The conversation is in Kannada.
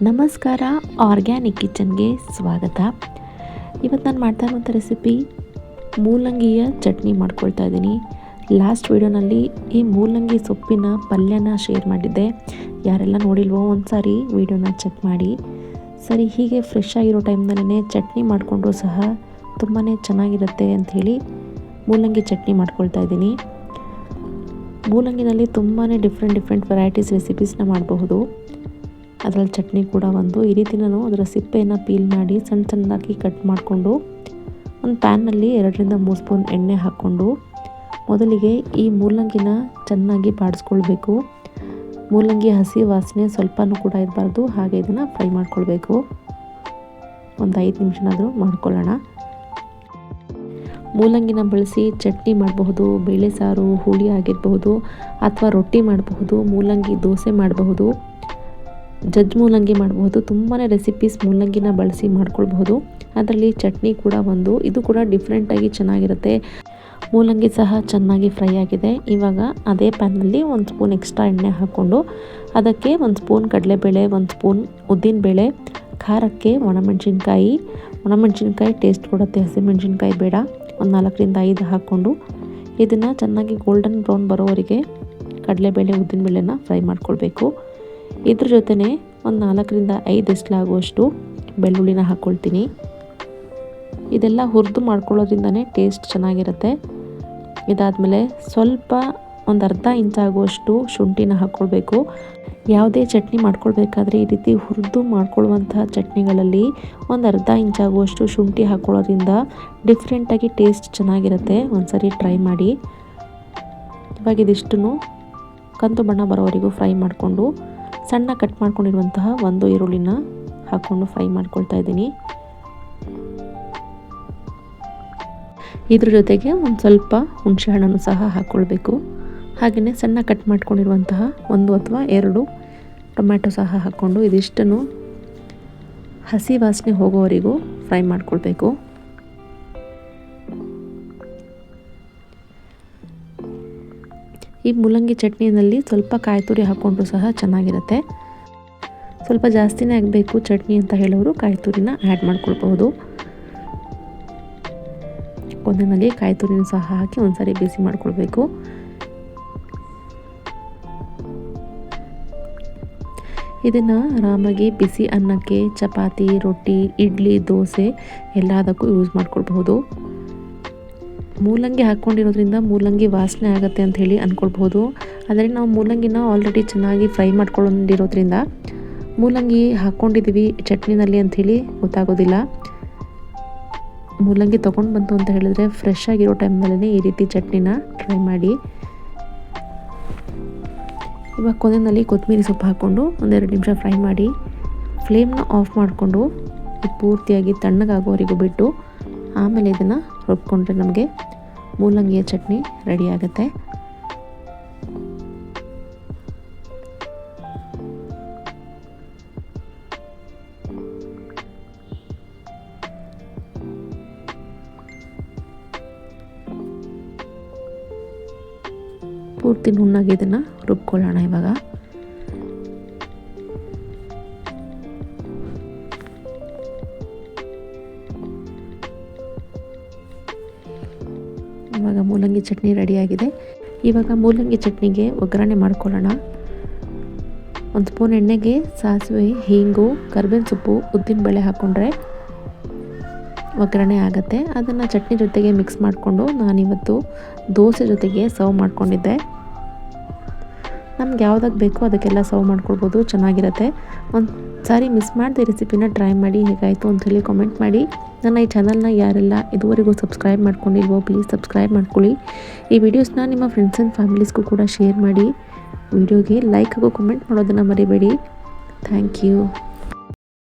ನಮಸ್ಕಾರ, ಆರ್ಗ್ಯಾನಿಕ್ ಕಿಚನ್ಗೆ ಸ್ವಾಗತ. ಇವತ್ತು ನಾನು ಮಾಡ್ತಾ ಇರುವಂಥ ರೆಸಿಪಿ ಮೂಲಂಗಿಯ ಚಟ್ನಿ ಮಾಡ್ಕೊಳ್ತಾ ಇದ್ದೀನಿ. ಲಾಸ್ಟ್ ವಿಡಿಯೋನಲ್ಲಿ ಈ ಮೂಲಂಗಿ ಸೊಪ್ಪಿನ ಪಲ್ಯನ ಶೇರ್ ಮಾಡಿದ್ದೆ. ಯಾರೆಲ್ಲ ನೋಡಿಲ್ವೋ ಒಂದು ಸಾರಿ ವಿಡಿಯೋನ ಚೆಕ್ ಮಾಡಿ. ಸರಿ, ಹೀಗೆ ಫ್ರೆಶ್ ಆಗಿರೋ ಟೈಮ್ನಲ್ಲೇ ಚಟ್ನಿ ಮಾಡಿಕೊಂಡ್ರೂ ಸಹ ತುಂಬಾ ಚೆನ್ನಾಗಿರುತ್ತೆ ಅಂಥೇಳಿ ಮೂಲಂಗಿ ಚಟ್ನಿ ಮಾಡ್ಕೊಳ್ತಾ ಇದ್ದೀನಿ. ಮೂಲಂಗಿನಲ್ಲಿ ತುಂಬಾ ಡಿಫ್ರೆಂಟ್ ವೆರೈಟೀಸ್ ರೆಸಿಪೀಸ್ನ ಮಾಡಬಹುದು. ಅದರಲ್ಲಿ ಚಟ್ನಿ ಕೂಡ ಒಂದು. ಈ ರೀತಿ ನಾನು ಅದರ ಸಿಪ್ಪೆಯನ್ನು ಪೀಲ್ ಮಾಡಿ ಸಣ್ಣದಾಗಿ ಕಟ್ ಮಾಡಿಕೊಂಡು ಒಂದು ಪ್ಯಾನ್ನಲ್ಲಿ 2-3 ಸ್ಪೂನ್ ಎಣ್ಣೆ ಹಾಕ್ಕೊಂಡು ಮೊದಲಿಗೆ ಈ ಮೂಲಂಗಿನ ಚೆನ್ನಾಗಿ ಬಾಡಿಸ್ಕೊಳ್ಬೇಕು. ಮೂಲಂಗಿ ಹಸಿ ವಾಸನೆ ಸ್ವಲ್ಪನೂ ಕೂಡ ಇರಬಾರ್ದು, ಹಾಗೆ ಇದನ್ನು ಫ್ರೈ ಮಾಡ್ಕೊಳ್ಬೇಕು. ಒಂದು 5 ನಿಮಿಷನಾದರೂ ಮಾಡ್ಕೊಳ್ಳೋಣ. ಮೂಲಂಗಿನ ಬಳಸಿ ಚಟ್ನಿ ಮಾಡಬಹುದು, ಬೇಳೆ ಸಾರು, ಹುಳಿ ಆಗಿರಬಹುದು, ಅಥವಾ ರೊಟ್ಟಿ ಮಾಡಬಹುದು, ಮೂಲಂಗಿ ದೋಸೆ ಮಾಡಬಹುದು, ಜಜ್ಜಿ ಮೂಲಂಗಿ ಮಾಡಬಹುದು. ತುಂಬಾ ರೆಸಿಪೀಸ್ ಮೂಲಂಗಿನ ಬಳಸಿ ಮಾಡ್ಕೊಳ್ಬಹುದು. ಅದರಲ್ಲಿ ಚಟ್ನಿ ಕೂಡ ಒಂದು. ಇದು ಕೂಡ ಡಿಫ್ರೆಂಟಾಗಿ ಚೆನ್ನಾಗಿರುತ್ತೆ. ಮೂಲಂಗಿ ಸಹ ಚೆನ್ನಾಗಿ ಫ್ರೈ ಆಗಿದೆ. ಇವಾಗ ಅದೇ ಪ್ಯಾನ್ನಲ್ಲಿ 1 ಸ್ಪೂನ್ ಎಕ್ಸ್ಟ್ರಾ ಎಣ್ಣೆ ಹಾಕ್ಕೊಂಡು ಅದಕ್ಕೆ 1 ಸ್ಪೂನ್ ಕಡಲೆಬೇಳೆ, 1 ಸ್ಪೂನ್ ಉದ್ದಿನಬೇಳೆ, ಖಾರಕ್ಕೆ ಒಣಮೆಣಸಿನ್ಕಾಯಿ ಟೇಸ್ಟ್ ಕೊಡುತ್ತೆ, ಹಸಿಮೆಣಸಿನ್ಕಾಯಿ ಬೇಡ. ಒಂದು 4-5 ಹಾಕ್ಕೊಂಡು ಇದನ್ನು ಚೆನ್ನಾಗಿ ಗೋಲ್ಡನ್ ಬ್ರೌನ್ ಬರೋವರೆಗೆ ಕಡಲೆಬೇಳೆ ಉದ್ದಿನಬೇಳೆನ ಫ್ರೈ ಮಾಡ್ಕೊಳ್ಬೇಕು. ಇದ್ರ ಜೊತೆನೇ ಒಂದು 4-5 ಎಸ್ಲಾಗುವಷ್ಟು ಬೆಳ್ಳುಳ್ಳಿನ ಹಾಕ್ಕೊಳ್ತೀನಿ. ಇದೆಲ್ಲ ಹುರಿದು ಮಾಡ್ಕೊಳ್ಳೋದ್ರಿಂದನೇ ಟೇಸ್ಟ್ ಚೆನ್ನಾಗಿರುತ್ತೆ. ಇದಾದಮೇಲೆ ಸ್ವಲ್ಪ ಒಂದು ಅರ್ಧ ಇಂಚಾಗುವಷ್ಟು ಶುಂಠಿನ ಹಾಕ್ಕೊಳ್ಬೇಕು. ಯಾವುದೇ ಚಟ್ನಿ ಮಾಡ್ಕೊಳ್ಬೇಕಾದ್ರೆ ಈ ರೀತಿ ಹುರಿದು ಮಾಡ್ಕೊಳ್ಳುವಂತಹ ಚಟ್ನಿಗಳಲ್ಲಿ ಒಂದು ಅರ್ಧ ಇಂಚಾಗುವಷ್ಟು ಶುಂಠಿ ಹಾಕ್ಕೊಳ್ಳೋದ್ರಿಂದ ಡಿಫ್ರೆಂಟಾಗಿ ಟೇಸ್ಟ್ ಚೆನ್ನಾಗಿರುತ್ತೆ. ಒಂದ್ಸರಿ ಟ್ರೈ ಮಾಡಿ. ಇವಾಗ ಇದಿಷ್ಟನ್ನು ಕಂದು ಬಣ್ಣ ಬರೋವರೆಗೂ ಫ್ರೈ ಮಾಡಿಕೊಂಡು ಸಣ್ಣ ಕಟ್ ಮಾಡ್ಕೊಂಡಿರುವಂತಹ 1 ಈರುಳ್ಳಿನ ಹಾಕ್ಕೊಂಡು ಫ್ರೈ ಮಾಡ್ಕೊಳ್ತಾ ಇದ್ದೀನಿ. ಇದ್ರ ಜೊತೆಗೆ ಒಂದು ಸ್ವಲ್ಪ ಹುಣಸೆ ಹಣ್ಣನ್ನು ಸಹ ಹಾಕ್ಕೊಳ್ಬೇಕು. ಹಾಗೆಯೇ ಸಣ್ಣ ಕಟ್ ಮಾಡ್ಕೊಂಡಿರುವಂತಹ 1 ಅಥವಾ 2 ಟೊಮ್ಯಾಟೊ ಸಹ ಹಾಕ್ಕೊಂಡು ಇದಿಷ್ಟನ್ನು ಹಸಿ ವಾಸನೆ ಹೋಗೋವರೆಗೂ ಫ್ರೈ ಮಾಡ್ಕೊಳ್ಬೇಕು. ಈ ಮೂಲಂಗಿ ಚಟ್ನಿಯಲ್ಲಿ ಸ್ವಲ್ಪ ಕಾಯಿ ತುರಿ ಹಾಕ್ಕೊಂಡ್ರೂ ಸಹ ಚೆನ್ನಾಗಿರುತ್ತೆ. ಸ್ವಲ್ಪ ಜಾಸ್ತಿನೇ ಆಗಬೇಕು ಚಟ್ನಿ ಅಂತ ಹೇಳೋರು ಕಾಯಿ ತುರಿನ ಆ್ಯಡ್ ಮಾಡ್ಕೊಳ್ಬಹುದು. ಒಂದರಲ್ಲಿ ಕಾಯಿ ತುರಿನ ಸಹ ಹಾಕಿ ಒಂದ್ಸರಿ ಬಿಸಿ ಮಾಡ್ಕೊಳ್ಬೇಕು. ಇದನ್ನು ಆರಾಮಾಗಿ ಬಿಸಿ ಅನ್ನಕ್ಕೆ, ಚಪಾತಿ, ರೊಟ್ಟಿ, ಇಡ್ಲಿ, ದೋಸೆ ಎಲ್ಲದಕ್ಕೂ ಯೂಸ್ ಮಾಡ್ಕೊಳ್ಬಹುದು. ಮೂಲಂಗಿ ಹಾಕ್ಕೊಂಡಿರೋದ್ರಿಂದ ಮೂಲಂಗಿ ವಾಸನೆ ಆಗುತ್ತೆ ಅಂತ ಹೇಳಿ ಅಂದ್ಕೊಳ್ಬಹುದು. ಆದರೆ ನಾವು ಮೂಲಂಗಿನ ಆಲ್ರೆಡಿ ಚೆನ್ನಾಗಿ ಫ್ರೈ ಮಾಡ್ಕೊಂಡಿರೋದ್ರಿಂದ ಮೂಲಂಗಿ ಹಾಕ್ಕೊಂಡಿದ್ದೀವಿ ಚಟ್ನಿನಲ್ಲಿ ಅಂಥೇಳಿ ಗೊತ್ತಾಗೋದಿಲ್ಲ. ಮೂಲಂಗಿ ತೊಗೊಂಡು ಬಂತು ಅಂತ ಹೇಳಿದ್ರೆ ಫ್ರೆಶ್ ಆಗಿರೋ ಟೈಮ್ನಲ್ಲೇ ಈ ರೀತಿ ಚಟ್ನಿನ ಟ್ರೈ ಮಾಡಿ. ಇವಾಗ ಕೊನೆಯಲ್ಲಿ ಕೊತ್ತಂಬರಿ ಸೊಪ್ಪು ಹಾಕ್ಕೊಂಡು 1-2 ನಿಮಿಷ ಫ್ರೈ ಮಾಡಿ ಫ್ಲೇಮ್ನ ಆಫ್ ಮಾಡಿಕೊಂಡು ಪೂರ್ತಿಯಾಗಿ ತಣ್ಣಗಾಗೋವರೆಗೂ ಬಿಟ್ಟು ಆಮೇಲೆ ಇದನ್ನು ರುಬ್ಕೊಂಡ್ರೆ ನಮಗೆ ಮೂಲಂಗಿಯ ಚಟ್ನಿ ರೆಡಿ ಆಗುತ್ತೆ. ಪೂರ್ತಿ ನುಣ್ಣಗೆ ಇದನ್ನು ರುಬ್ಕೊಳ್ಳೋಣ. ಇವಾಗ ಮೂಲಂಗಿ ಚಟ್ನಿ ರೆಡಿಯಾಗಿದೆ. ಇವಾಗ ಮೂಲಂಗಿ ಚಟ್ನಿಗೆ ಒಗ್ಗರಣೆ ಮಾಡ್ಕೊಳ್ಳೋಣ. 1 ಸ್ಪೂನ್ ಎಣ್ಣೆಗೆ ಸಾಸಿವೆ, ಹಿಂಗು, ಕರಿಬೇವಿನ ಸೊಪ್ಪು, ಉದ್ದಿನಬೇಳೆ ಹಾಕ್ಕೊಂಡ್ರೆ ಒಗ್ಗರಣೆ ಆಗುತ್ತೆ. ಅದನ್ನು ಚಟ್ನಿ ಜೊತೆಗೆ ಮಿಕ್ಸ್ ಮಾಡಿಕೊಂಡು ನಾನಿವತ್ತು ದೋಸೆ ಜೊತೆಗೆ ಸರ್ವ್ ಮಾಡ್ಕೊಂಡಿದ್ದೆ. ನಮ್ಗೆ ಯಾವುದಕ್ಕೆ ಬೇಕೋ ಅದಕ್ಕೆಲ್ಲ ಸರ್ವ್ ಮಾಡ್ಕೊಳ್ಬೋದು, ಚೆನ್ನಾಗಿರುತ್ತೆ. ಒಂದು ಸಾರಿ ಮಿಸ್ ಮಾಡಿದೆ ರೆಸಿಪಿನ ಟ್ರೈ ಮಾಡಿ ಹೇಗಾಯಿತು ಅಂಥೇಳಿ ಕಾಮೆಂಟ್ ಮಾಡಿ. ನನ್ನ ಈ ಚಾನಲ್ನ ಯಾರೆಲ್ಲ ಇದುವರೆಗೂ ಸಬ್ಸ್ಕ್ರೈಬ್ ಮಾಡ್ಕೊಂಡಿಲ್ವೋ ಪ್ಲೀಸ್ ಸಬ್ಸ್ಕ್ರೈಬ್ ಮಾಡ್ಕೊಳ್ಳಿ. ಈ ವಿಡಿಯೋಸ್ನ ನಿಮ್ಮ ಫ್ರೆಂಡ್ಸ್ ಆ್ಯಂಡ್ ಫ್ಯಾಮಿಲೀಸ್ಗೂ ಕೂಡ ಶೇರ್ ಮಾಡಿ. ವಿಡಿಯೋಗೆ ಲೈಕ್ ಹಾಗೂ ಕಮೆಂಟ್ ಮಾಡೋದನ್ನು ಮರಿಬೇಡಿ. Thank you.